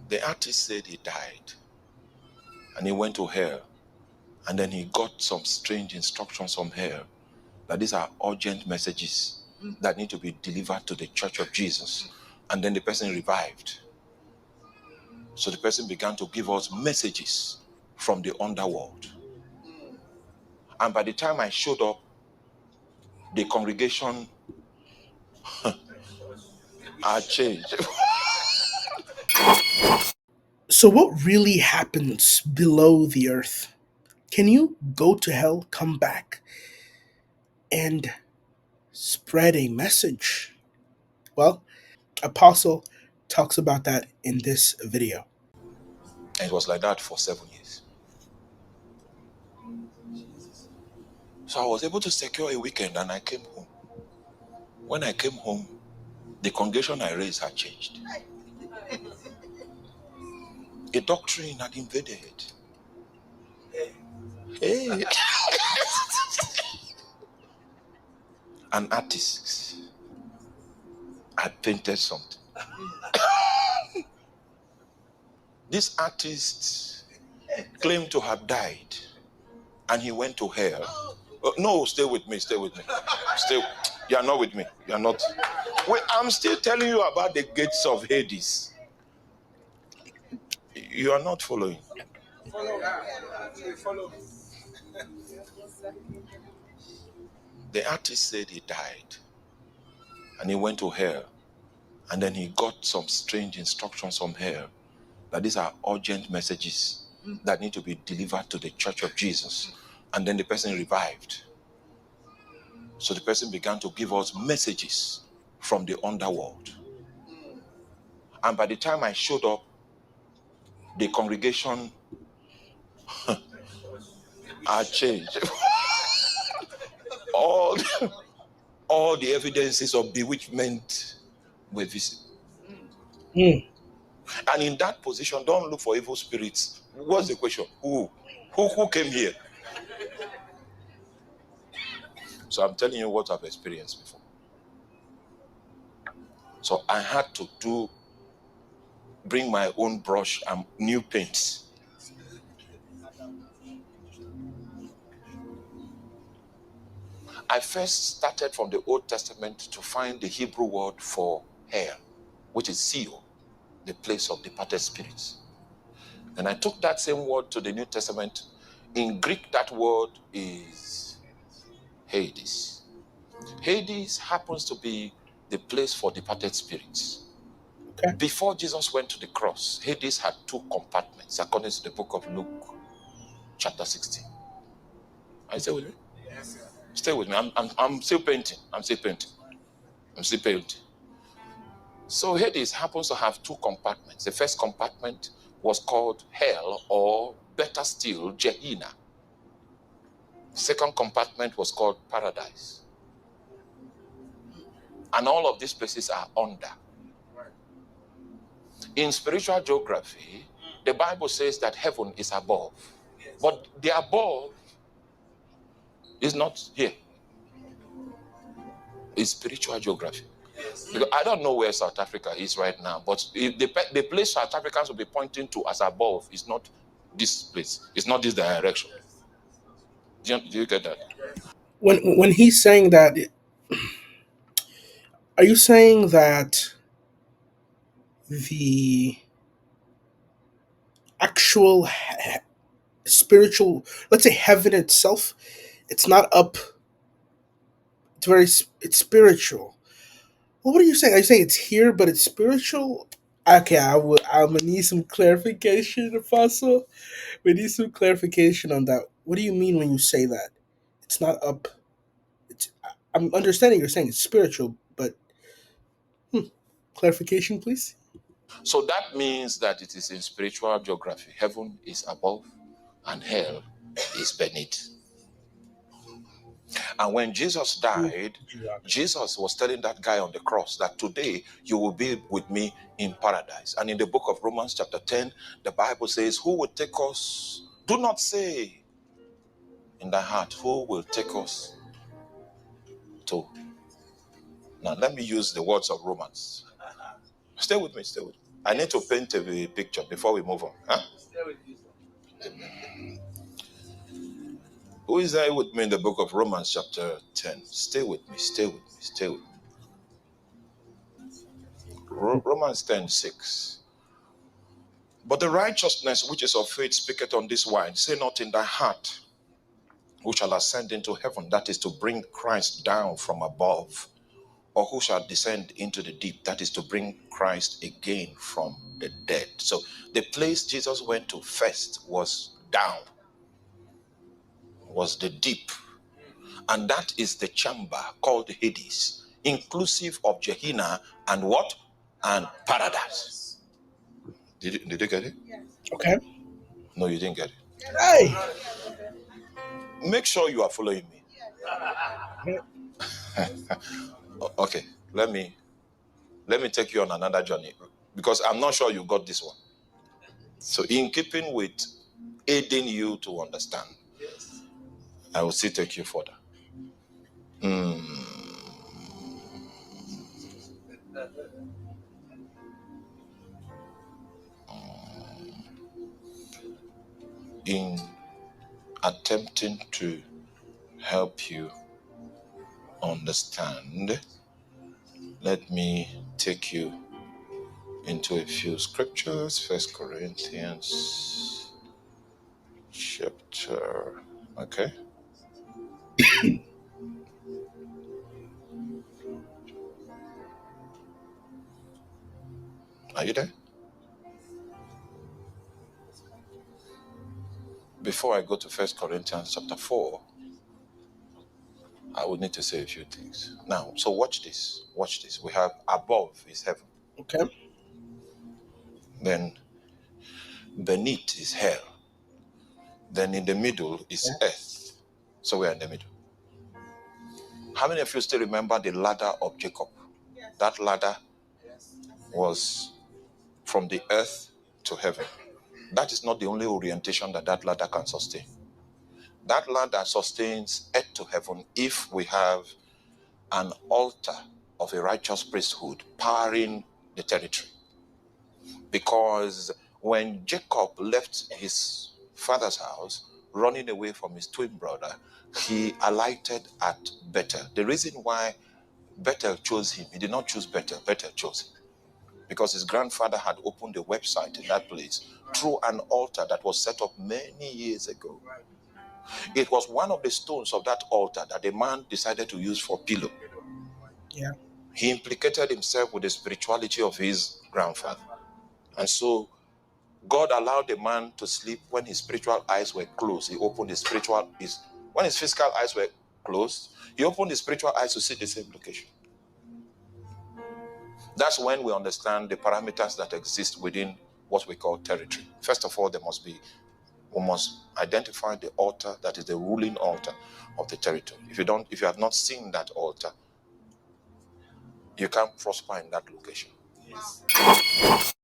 The artist said he died and he went to hell, and then he got some strange instructions from hell that these are urgent messages that need to be delivered to the Church of Jesus. And then the person revived. So the person began to give us messages from the underworld. And by the time I showed up, the congregation had changed. So, what really happens below the earth? Can you go to hell, come back, and spread a message? Well, Apostle talks about that in this video. And it was like that for 7 years. So I was able to secure a weekend and I came home. When I came home, the congregation I raised had changed. A doctrine had invaded. Hey. An artist had painted something. This artist claimed to have died and he went to hell. No, stay with me, stay with me. Stay. You are not with me. You are not. Wait, I'm still telling you about the gates of Hades. You are not following. The artist said he died and he went to hell, and then he got some strange instructions from hell that these are urgent messages that need to be delivered to the Church of Jesus. And then the person revived. So the person began to give us messages from the underworld. And by the time I showed up, the congregation had changed. all, all the evidences of bewitchment were visible. Hmm. And in that position, don't look for evil spirits. What's the question? Who came here? So I'm telling you what I've experienced before. So I had to bring my own brush and new paints. I first started from the Old Testament to find the Hebrew word for hell, which is Sheol, the place of departed spirits. And I took that same word to the New Testament. In Greek, that word is Hades. Hades happens to be the place for departed spirits. Okay. Before Jesus went to the cross, Hades had two compartments, according to the book of Luke, chapter 16. Are you still with me? Stay with me. I'm still painting. I'm still painting. I'm still painting. So Hades happens to have two compartments. The first compartment was called hell, or better still, Gehenna. The second compartment was called paradise. And all of these places are under. In spiritual geography, the Bible says that heaven is above. But the above is not here. It's spiritual geography. Because I don't know where South Africa is right now, but the place South Africans will be pointing to as above is not this place. It's not this direction. Do you get that? When he's saying that, are you saying that the actual spiritual, let's say heaven itself, it's not up? It's it's spiritual. Well, what are you saying? Are you saying it's here, but it's spiritual? Okay, I'm gonna need some clarification, Apostle. We need some clarification on that. What do you mean when you say that? It's not up. It's. I'm understanding you're saying it's spiritual, but clarification, please. So that means that it is in spiritual geography. Heaven is above and hell is beneath. And when Jesus died, Jesus was telling that guy on the cross that today you will be with me in paradise. And in the book of Romans chapter 10, the Bible says, who will take us? Do not say in thy heart, who will take us to? Now let me use the words of Romans. Stay with me, stay with me. I need to paint a picture before we move on. Huh? Who is there with me in the book of Romans chapter 10? Stay with me, stay with me, stay with me. Romans 10:6. But the righteousness which is of faith speaketh on this wise, say not in thy heart, who shall ascend into heaven, that is to bring Christ down from above, or who shall descend into the deep, that is to bring Christ again from the dead. So the place Jesus went to first was down, was the deep. And that is the chamber called Hades, inclusive of Gehenna and what? And paradise. Did you get it? Okay. No, you didn't get it. Hey. Make sure you are following me. Okay, let me take you on another journey, because I'm not sure you got this one. So in keeping with aiding you to understand, I will still take you further. In attempting to help you understand, let me take you into a few scriptures. First Corinthians chapter. Okay. Are you there? Before I go to First Corinthians chapter 4, I would need to say a few things. Now, so watch this. Watch this. We have above is heaven. Okay. Then beneath is hell. Then in the middle is earth. So we are in the middle. How many of you still remember the ladder of Jacob? Yes. That ladder was from the earth to heaven. That is not the only orientation that ladder can sustain. That ladder sustains earth to heaven if we have an altar of a righteous priesthood powering the territory. Because when Jacob left his father's house, running away from his twin brother, he alighted at Bethel. The reason why Bethel chose him, he did not choose Bethel, Bethel chose him. Because his grandfather had opened a website in that place through an altar that was set up many years ago. It was one of the stones of that altar that the man decided to use for pillow. Yeah. He implicated himself with the spirituality of his grandfather. And so God allowed the man to sleep when his spiritual eyes were closed. He opened when his physical eyes were closed, he opened his spiritual eyes to see the same location. That's when we understand the parameters that exist within what we call territory. First of all, we must identify the altar that is the ruling altar of the territory. If you have not seen that altar, you can't prosper in that location. Yes.